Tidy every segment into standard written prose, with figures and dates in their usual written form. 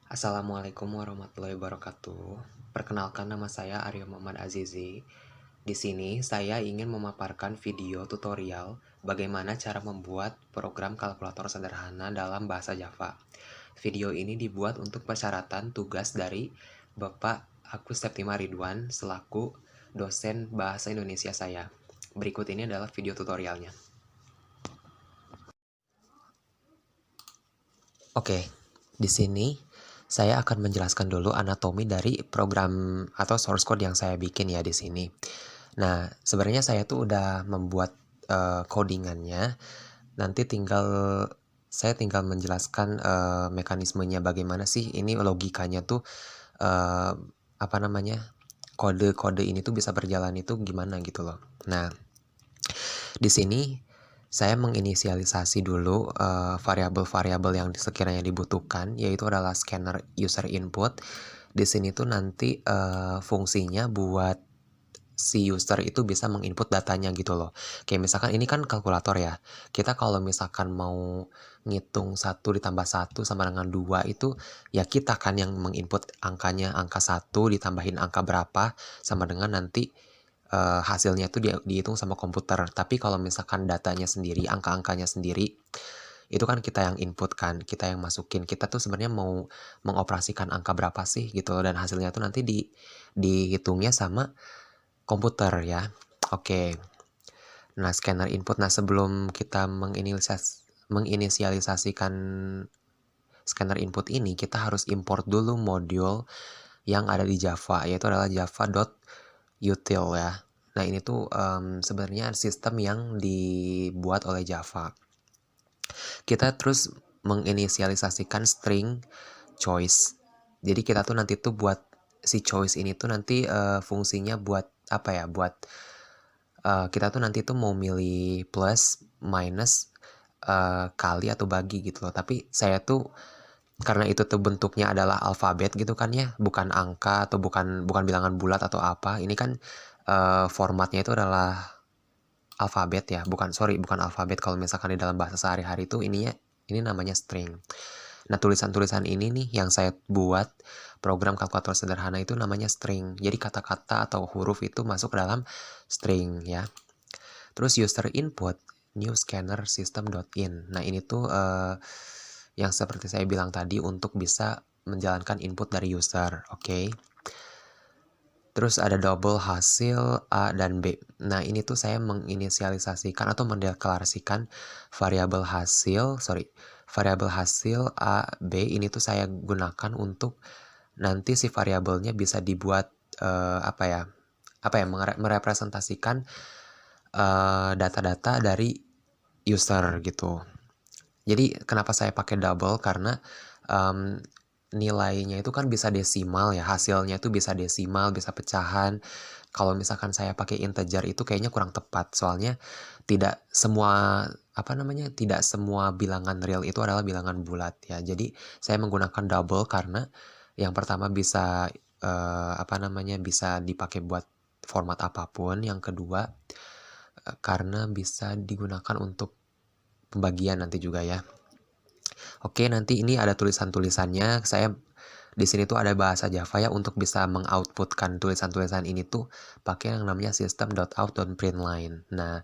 Assalamualaikum warahmatullahi wabarakatuh. Perkenalkan, nama saya Aryo Muhammad Azizi. Di sini saya ingin memaparkan video tutorial bagaimana cara membuat program kalkulator sederhana dalam bahasa Java. Video ini dibuat untuk persyaratan tugas dari Bapak Agus Septima Ridwan selaku dosen bahasa Indonesia saya. Berikut ini adalah video tutorialnya. Oke, di sini saya akan menjelaskan dulu anatomi dari program atau source code yang saya bikin ya di sini. Nah, sebenarnya saya tuh udah membuat codingannya. Nanti saya tinggal menjelaskan mekanismenya bagaimana sih ini logikanya tuh eh, apa namanya? Kode-kode ini tuh bisa berjalan itu gimana gitu loh. Nah, di sini saya menginisialisasi dulu variabel-variabel yang sekiranya dibutuhkan, yaitu adalah scanner user input. Di sini tuh nanti fungsinya buat si user itu bisa menginput datanya gitu loh. Kayak misalkan ini kan kalkulator ya. Kita kalau misalkan mau ngitung 1 ditambah 1 sama dengan 2 itu ya kita kan yang menginput angkanya, angka 1 ditambahin angka berapa sama dengan nanti hasilnya itu dihitung sama komputer. Tapi kalau misalkan datanya sendiri, angka-angkanya sendiri, itu kan kita yang input kan, kita yang masukin. Kita tuh sebenarnya mau mengoperasikan angka berapa sih gitu loh, dan hasilnya tuh nanti dihitungnya sama komputer ya. Oke. Nah, scanner input. Nah, sebelum kita menginisialisasikan scanner input ini, kita harus import dulu modul yang ada di Java, yaitu adalah java.util ya. Nah, ini tuh sebenarnya sistem yang dibuat oleh Java. Kita terus menginisialisasikan string choice. Jadi kita tuh nanti tuh buat si choice ini tuh nanti fungsinya buat apa ya? Buat kita tuh nanti tuh mau milih plus, minus, kali atau bagi gitu loh. Tapi saya tuh karena itu tuh bentuknya adalah alfabet gitu kan ya, bukan angka atau bukan bukan bilangan bulat atau apa. Ini kan formatnya itu adalah alfabet ya, bukan alfabet. Kalau misalkan di dalam bahasa sehari-hari itu ini namanya string. Nah, tulisan-tulisan ini nih yang saya buat program kalkulator sederhana itu namanya string. Jadi kata-kata atau huruf itu masuk ke dalam string ya. Terus user input new scanner system.in. Nah, ini tuh yang seperti saya bilang tadi untuk bisa menjalankan input dari user. Oke. Terus ada double hasil A dan B. Nah, ini tuh saya menginisialisasikan atau mendeklarasikan variabel hasil A, B ini tuh saya gunakan untuk nanti si variabelnya bisa dibuat apa ya, merepresentasikan data-data dari user gitu. Jadi kenapa saya pakai double? Karena nilainya itu kan bisa desimal ya, hasilnya itu bisa desimal, bisa pecahan. Kalau misalkan saya pakai integer itu kayaknya kurang tepat, soalnya tidak semua tidak semua bilangan real itu adalah bilangan bulat ya. Jadi saya menggunakan double karena yang pertama bisa bisa dipakai buat format apapun. Yang kedua karena bisa digunakan untuk pembagian nanti juga ya. Oke, nanti ini ada tulisan-tulisannya. Saya di sini tuh ada bahasa Java ya untuk bisa mengoutputkan tulisan-tulisan ini tuh pakai yang namanya system.out.println. Nah,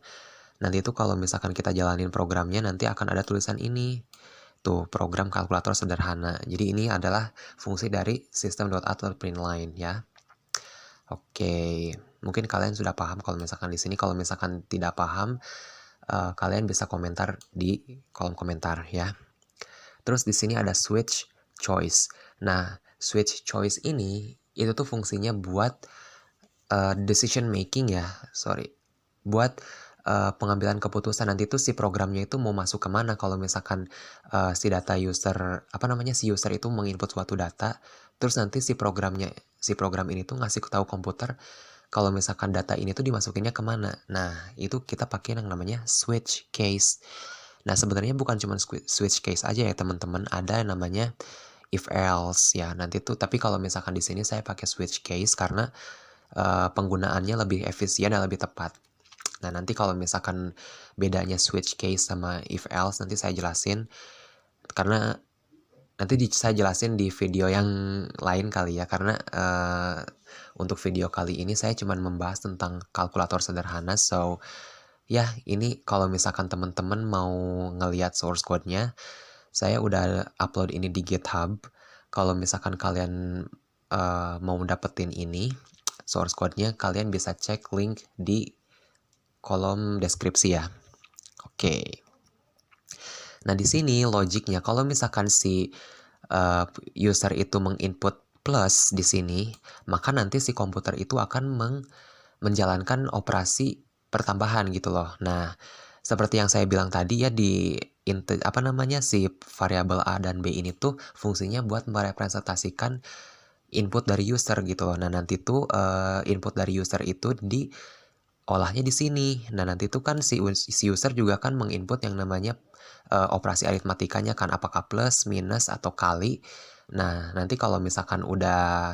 nanti tuh kalau misalkan kita jalanin programnya nanti akan ada tulisan ini. Tuh, program kalkulator sederhana. Jadi ini adalah fungsi dari system.out.println ya. Oke, mungkin kalian sudah paham kalau misalkan di sini. Kalau misalkan tidak paham, kalian bisa komentar di kolom komentar ya. Terus di sini ada switch choice. Nah, switch choice ini itu tuh fungsinya buat decision making ya, buat pengambilan keputusan. Nanti tuh si programnya itu mau masuk kemana kalau misalkan si data user, si user itu menginput suatu data, terus nanti si program ini tuh ngasih tahu komputer kalau misalkan data ini tuh dimasukinnya kemana. Nah, itu kita pakai yang namanya switch case. Nah, sebenarnya bukan cuma switch case aja ya teman-teman, ada yang namanya if else ya. Nanti tuh, tapi kalau misalkan di sini saya pakai switch case karena penggunaannya lebih efisien dan lebih tepat. Nah, nanti kalau misalkan bedanya switch case sama if else nanti saya jelasin, karena Nanti saya jelasin di video yang lain kali ya, karena untuk video kali ini saya cuman membahas tentang kalkulator sederhana. So, ya ini kalau misalkan teman-teman mau ngelihat source code-nya, saya udah upload ini di GitHub. Kalau misalkan kalian mau dapetin ini source code-nya, kalian bisa cek link di kolom deskripsi ya. Oke. Nah, di sini logiknya kalau misalkan si user itu menginput plus di sini, maka nanti si komputer itu akan menjalankan operasi pertambahan gitu loh. Nah, seperti yang saya bilang tadi ya, di si variabel A dan B ini tuh fungsinya buat merepresentasikan input dari user gitu loh. Nah, nanti tuh input dari user itu diolahnya di sini. Nah, nanti tuh kan si user juga kan menginput yang namanya operasi aritmatikanya kan, apakah plus, minus, atau kali. Nah, nanti kalau misalkan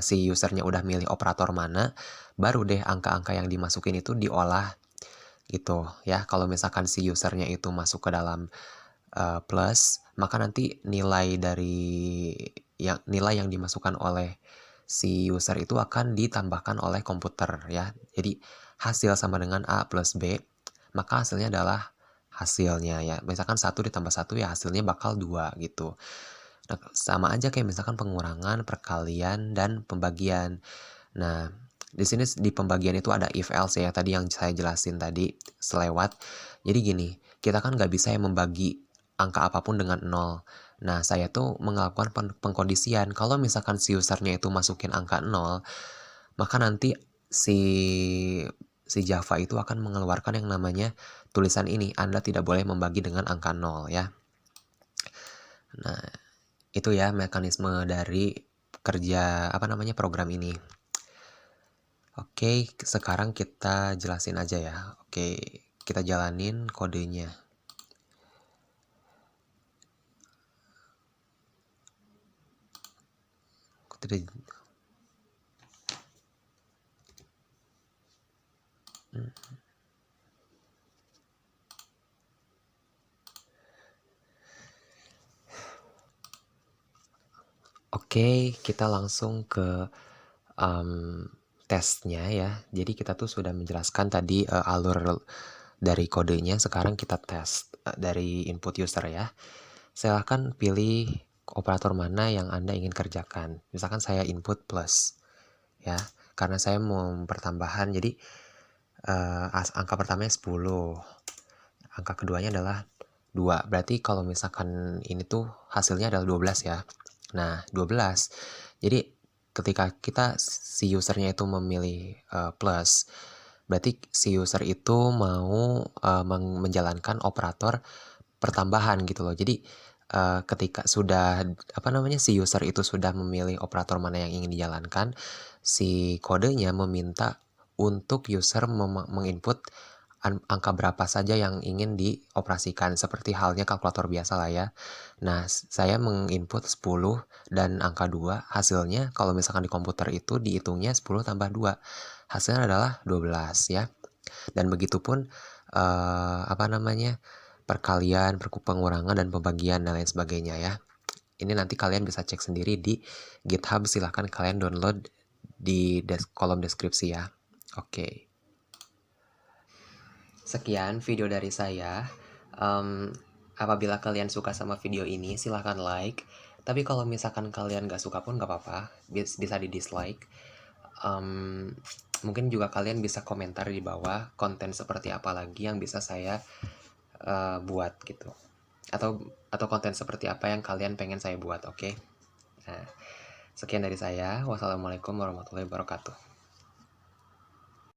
si usernya udah milih operator mana, baru deh angka-angka yang dimasukin itu diolah gitu ya. Kalau misalkan si usernya itu masuk ke dalam plus, maka nanti nilai yang dimasukkan oleh si user itu akan ditambahkan oleh komputer ya. Jadi hasil sama dengan A plus B, maka hasilnya adalah hasilnya ya. Misalkan 1 ditambah 1 ya hasilnya bakal 2 gitu. Nah, sama aja kayak misalkan pengurangan, perkalian, dan pembagian. Nah, di sini di pembagian itu ada if else ya, tadi yang saya jelasin tadi selewat. Jadi gini, kita kan nggak bisa ya membagi angka apapun dengan 0. Nah, saya tuh melakukan pengkondisian. Kalau misalkan si usernya itu masukin angka 0, maka nanti si Java itu akan mengeluarkan yang namanya tulisan ini, Anda tidak boleh membagi dengan angka 0 ya. Nah, itu ya mekanisme dari kerja program ini. Oke, sekarang kita jelasin aja ya. Oke, kita jalanin kodenya. Oke, kita langsung ke tesnya ya. Jadi kita tuh sudah menjelaskan tadi alur dari kodenya. Sekarang kita tes dari input user ya. Silahkan pilih operator mana yang Anda ingin kerjakan. Misalkan saya input plus ya, karena saya mau pertambahan. Jadi angka pertamanya 10, angka keduanya adalah 2. Berarti kalau misalkan ini tuh hasilnya adalah 12 ya. Nah, 12. Jadi ketika si usernya itu memilih plus, berarti si user itu mau menjalankan operator pertambahan gitu loh. Jadi ketika sudah si user itu sudah memilih operator mana yang ingin dijalankan, si kodenya meminta untuk user menginput angka berapa saja yang ingin dioperasikan, seperti halnya kalkulator biasa lah ya. Nah, saya menginput 10 dan angka 2, hasilnya kalau misalkan di komputer itu dihitungnya 10 tambah 2, hasilnya adalah 12 ya. Dan begitupun perkalian, pengurangan, dan pembagian, dan lain sebagainya ya. Ini nanti kalian bisa cek sendiri di GitHub, silahkan kalian download di kolom deskripsi ya. Oke. Sekian video dari saya. Apabila kalian suka sama video ini, silahkan like. Tapi kalau misalkan kalian gak suka pun gak apa-apa, bisa di dislike. Mungkin juga kalian bisa komentar di bawah konten seperti apa lagi yang bisa saya buat gitu. Atau konten seperti apa yang kalian pengen saya buat, oke? Nah, sekian dari saya. Wassalamualaikum warahmatullahi wabarakatuh.